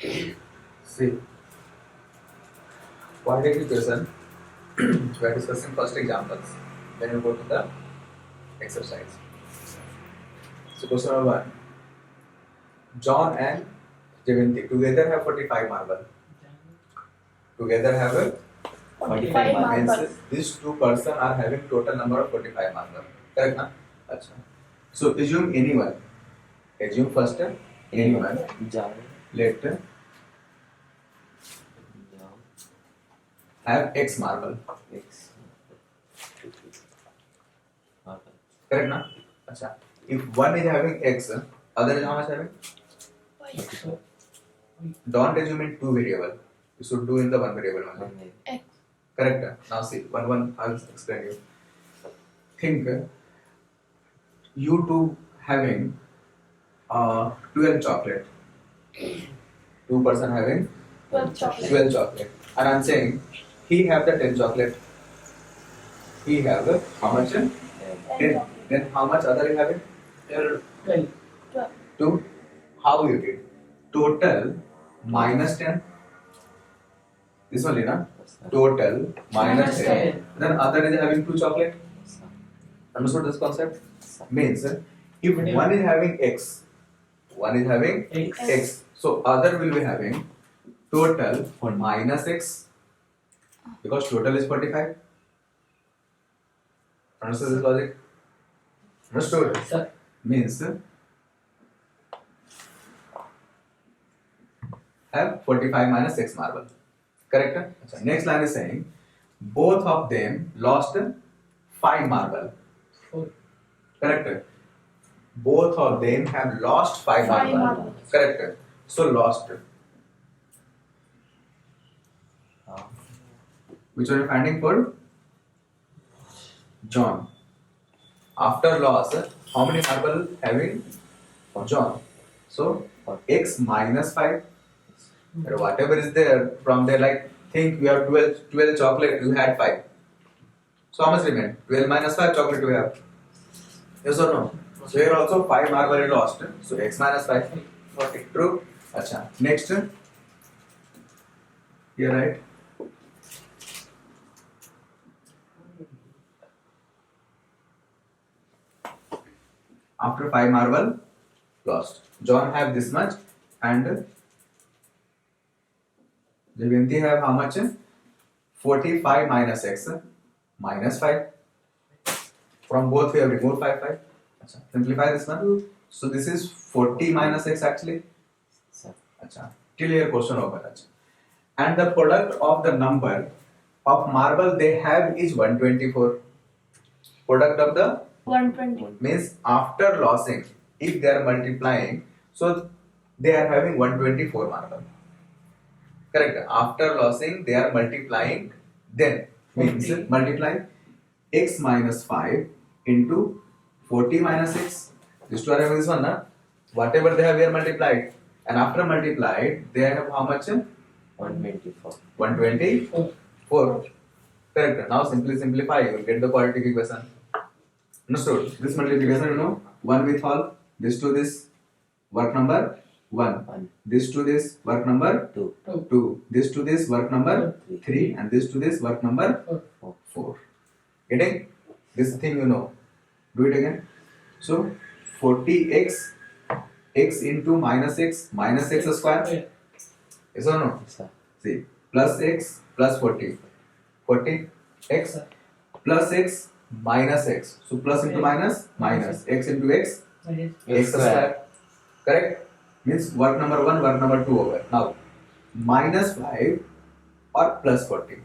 See, quadratic equation. We are discussing first examples. Then we go to the exercise. So question number one. John and Javanti together have 45 marble. Together have a 45 means marble. these two persons are having total number of 45 marble. Correct na? Achha. So assume anyone. Assume first anyone. John. Let have X marble. X. Correct na? Achha. If one is having X, other is how much having? Don't assume in two variable. You should do in the one variable only. X. Correct. Now see, one I will explain you. Think you two having 12 chocolate. Two person having 12 chocolate. 12 chocolate. And I'm saying he have the 10 chocolate. He have how much? 10. Then how much other is having? 12. 2. How you did? Total minus 10. This only na? Total minus 10. Then other is having 2 chocolate. Understood this concept? Means if one is having X, one is having X. So other will be having total minus X because total is 45. Understood this logic? Understood? Sir. Means have 45 minus X marble. Correct? Achha, next line is saying both of them lost 5 marble. 4. Correct? Both of them have lost 5 Five marble. marbles. Correct? So lost. Which one are you finding for? John. After loss, how many marble having? John. So X minus 5. Or whatever is there from there, like think we have 12 chocolate, you had 5. So how much remain? 12 minus 5 chocolate you have. Yes or no? So here also 5 marble is lost. So X minus 5. Okay, true. Achha. Next. Here right. After 5 marble lost. John have this much and Javanti have how much? 45 minus X minus 5. From both we have removed 5. Achha. Simplify this one. So this is 40 minus X actually. Achha. Till here question over. Achha. And the product of the number of marble they have is 124. Product of the 120. means after lossing, if they are multiplying, so they are having 124 marble. Correct. After lossing, they are multiplying. Then means 40. multiply X minus 5 into 40 minus X. This two are having this one, na? Whatever they have here multiplied. And after multiplied, they have how much? 124. 124. Correct. Now simply simplify, you will get the quadratic equation. Understood? This multiplication, you know, 1 with all, this to this, work number 1. This to this, work number 2. This to this, work number 3. And this to this, work number 4. Getting? This thing you know. Do it again. So 40x, x into minus x square. Yes or no? See, plus x plus 40. 40 x plus x minus x. So plus into minus, minus x into x, x square. Correct? Means work number 1, work number 2 over. Now minus 5 or plus 40.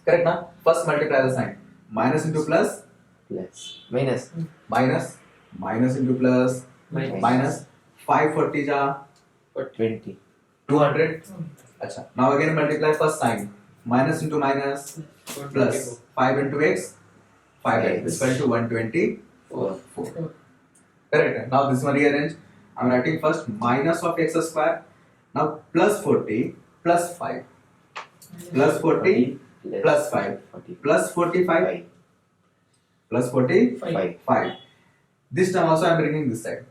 Correct now? First multiply the sign. Minus into plus, Plus. Minus. minus, minus into plus, minus 540 ja 20. 200. Achha. Now again multiply first sign. Minus into minus, plus 5 into x, 5x is equal to 124. 4. Correct. Now this one rearrange. I am writing first minus of x square. Now plus 40 plus 5. Plus 40 plus 5. 40. Plus 45 plus 45. This time also I am bringing this side.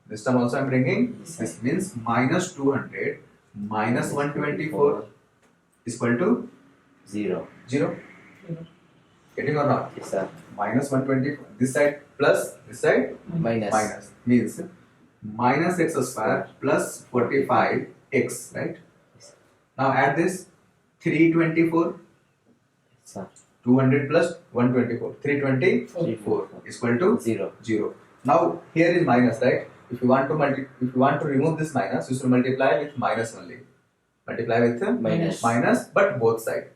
This time also I am bringing this. Means minus 200 minus 124 is equal to 0. 0. Getting or not? Yes, sir. Minus 124, this side plus this side Minus. minus, means minus x square plus 45x, right? Yes, Now add this 324, sir. 200 plus 124, 324 is equal to 0. 0. Now here is minus, right? If you want to remove this minus, you should multiply with minus only. Multiply with Minus. minus, but both side.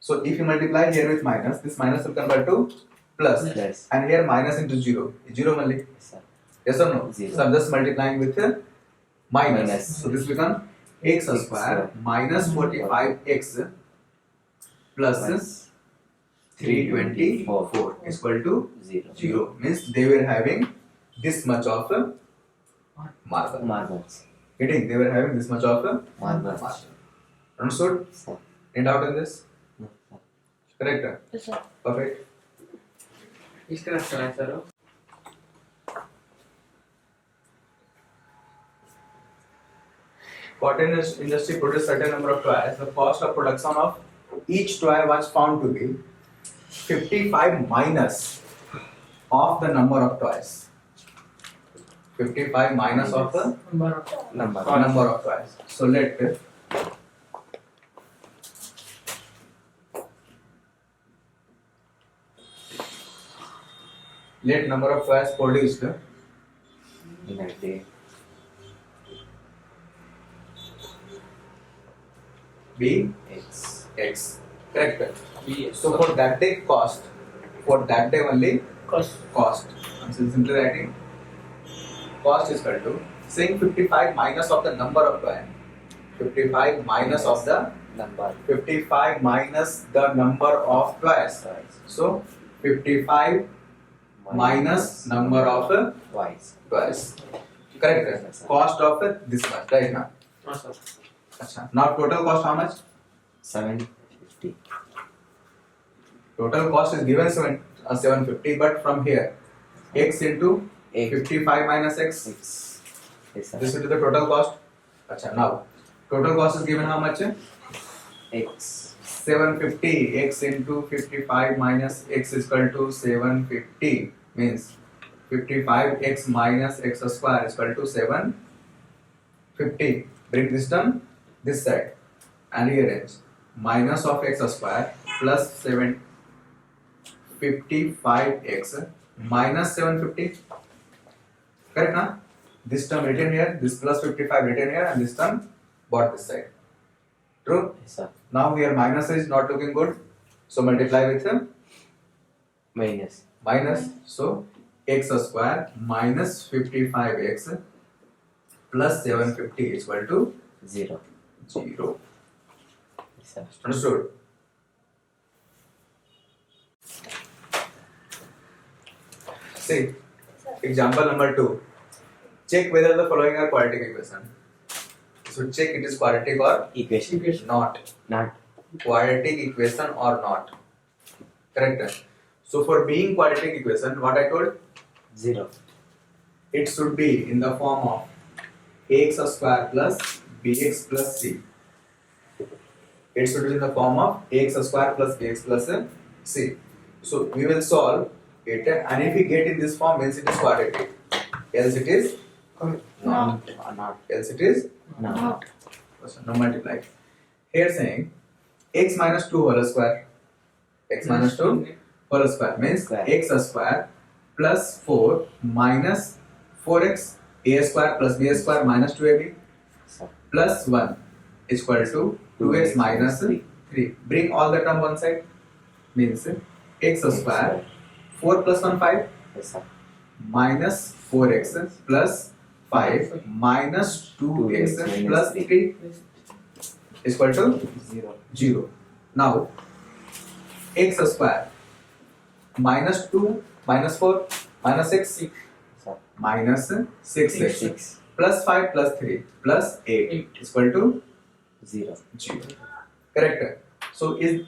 So if you multiply here with minus, this minus will convert to plus, Plus. and here minus into 0. 0 only. Yes, sir. Yes or no? Zero. So I'm just multiplying with minus. Minus. So this becomes x X square minus 45x plus 324 is equal to 0. 0. Means they were having this much of marble. Marbles. Getting? They were having this much of Marbles. marble. Understood? Sir. Any doubt in this? No, sir. Correct? Yes, sir. Perfect. ಇಷ್ಟು ಕಷ್ಟ sir Cotton industry produced certain number of toys. The cost of production of each toy was found to be 55 minus of the number of toys. 55 minus of the Number. number of toys. So let number of toys produced In a day. be X. x. Correct. BS. So for that day cost, for that day only Cost. cost. I'm simply writing cost is equal to saying 55 minus of the number of toy. 55 minus of the Number. 55 minus the number of toys. Twice. So 55 minus number of Twice. toys. Correct. Cost of this much right now. ಹಾಂ sir Acha. Now total cost how much? 750. Total cost is given 750, but from here x into 55 minus x. X. Yes, sir. This will be the total cost. Acha. Now total cost is given how much? X. 750. X into 55 minus x is equal to 750. Means 55x minus x square is equal to 750. Bring this term this side and rearrange. Minus of x square plus 755x minus 750. Correct, na? This term written here, this plus 55 written here, and this term brought this side. True? Yes, sir. Now here minus is not looking good, so multiply with Minus. minus. So x square minus 55x plus 750 is equal to 0. 0. Yes, sir. Understood? See, example number 2. Check whether the following are quadratic equation. So check it is quadratic or Equation. not. Not. Quadratic equation or not. Correct. So for being quadratic equation, what I told, 0. it should be in the form of ax square plus bx plus c. It should be in the form of ax square plus bx plus c. So we will solve it, and if we get in this form, means it is quadratic. Else it is Not. Not. else it is Not. no multiply. Here saying x minus 2 whole square. X minus 2 whole square means Square. x square plus 4 minus 4x a square plus b square minus 2ab Sir. plus 1 is equal to 2x minus 3. Bring all the term one side. Means x square 4 plus 1 5 Yes, sir. minus 4x plus 5 minus 2x plus 3 is equal to 0. 0. Now x square minus 2 minus 4 minus 6 Sir. minus 6x 6. plus 5 plus 3 plus 8 is equal to 0. 0. Correct. So is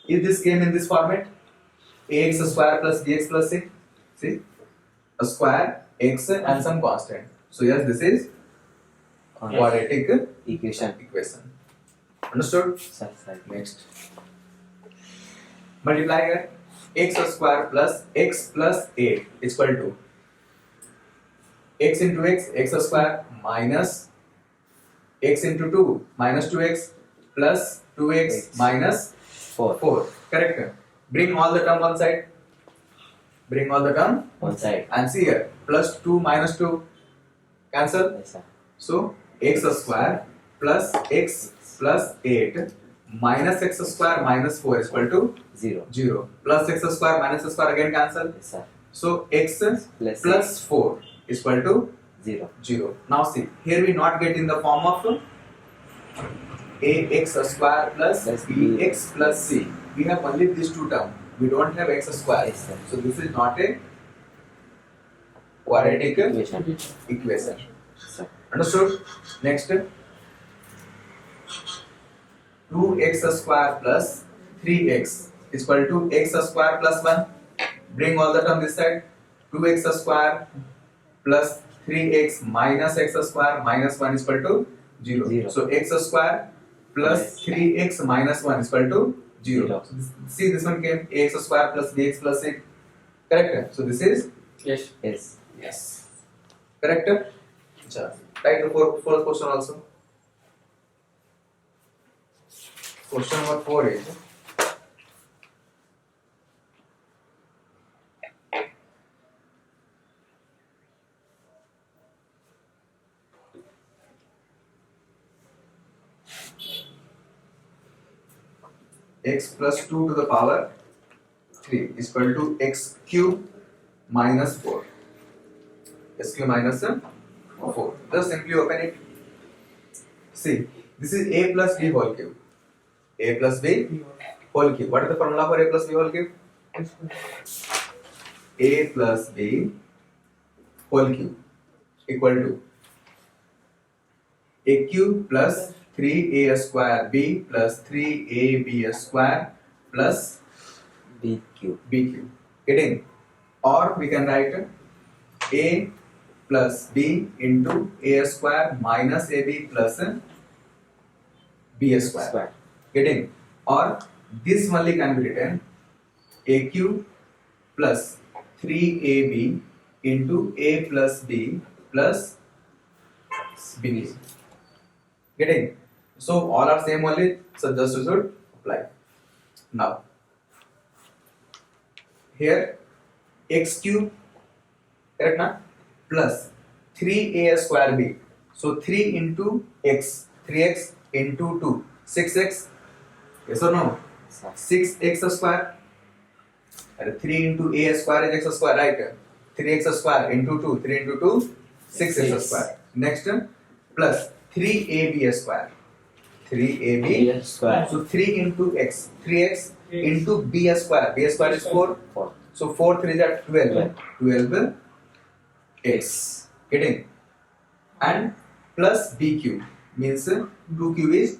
this game in this format? Ax square plus bx plus c. See, a square, x and some constant. So yes, this is quadratic Equation. equation. Understood? Sir, sir. Next. Multiply here. X square plus x plus 8 is equal to x into x square minus x into 2 minus 2x plus 2x X. minus 4. 4. Correct? Bring all the term one side. Bring all the term One side. and see here. Plus 2 minus 2. Cancel. Yes, sir. So x square plus x plus 8 minus x square minus 4 is equal to 0. 0. Plus x square minus x square again cancel. Yes, sir. So x Plus plus 4 is equal to 0. 0. Now see, here we not get in the form of ax square plus Plus bx plus c. We have only these two terms. We don't have x square. Yes, sir. So this is not a quadratic Equation. equation. Sir. Understood? Next, 2x square plus 3x is equal to x square plus 1. Bring all the term this side. 2x square plus 3x minus x square minus 1 is equal to 0. Zero. So x square plus 3x minus 1 is equal to 0. Zero. So see, this one came ax square plus bx plus c. Correct? So this is Yes. Yes. yes. Correct? Achha. Write the fourth question also. Question number 4 is x plus 2 to the power 3 is equal to x cube minus 4. X cube minus 4. Just simply open it. See, this is a plus b whole cube. A plus b whole cube. What is the formula for a plus b whole cube? A plus b whole cube equal to a cube plus 3a square b plus 3ab square plus B cube. b cube. Getting? Or we can write a plus b into a square minus ab plus b square. Square. Getting? Or this only can be written a cube plus 3ab into a plus b plus b cube. Getting? So all are same only, so just you should apply. Now here x cube, correct na, plus 3a square b. So 3 into x, 3x into 2, 6x. Yes or no? Sir. 6x square. And 3 into a square is x square, right? 3x square into 2, 3 into 2, 6x Six. square. Next, plus 3ab square. 3ab. B square. So 3 into x, 3x into b square. B square is 4. 4. So 4 3 is 12. 12 x. Getting? And plus b cube means 2 cube is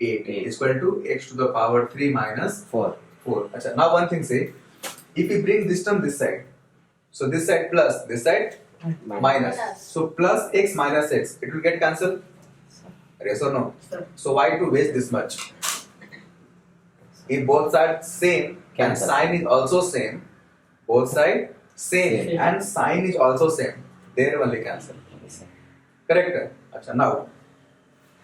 8. Eight. Is equal to x to the power 3 minus 4. 4. Achha, now one thing say, if we bring this term this side, so this side plus, this side minus. Minus. So plus x minus x, it will get cancelled. Yes or no? Sir. So why to waste this much? If both sides same and Cancel. sign is also same, both side same Same. and sign is also same, there only cancel. Yes, sir. Correct? Achha, now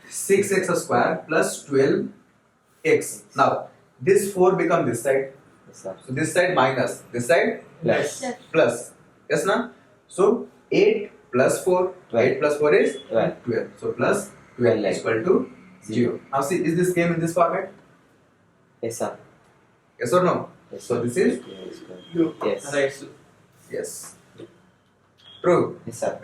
6x square plus 12x. Now this 4 become this side. Yes, sir. So this side minus, this side Plus. Yes. plus. Yes na? So 8 plus 4, 8 plus 4 is 12. 12. So plus 12 is equal to 0. Now see, is this game in this format? Yes, sir. Yes or no? Yes, So sir. this is Yes. Right. yes. True. Yes, sir.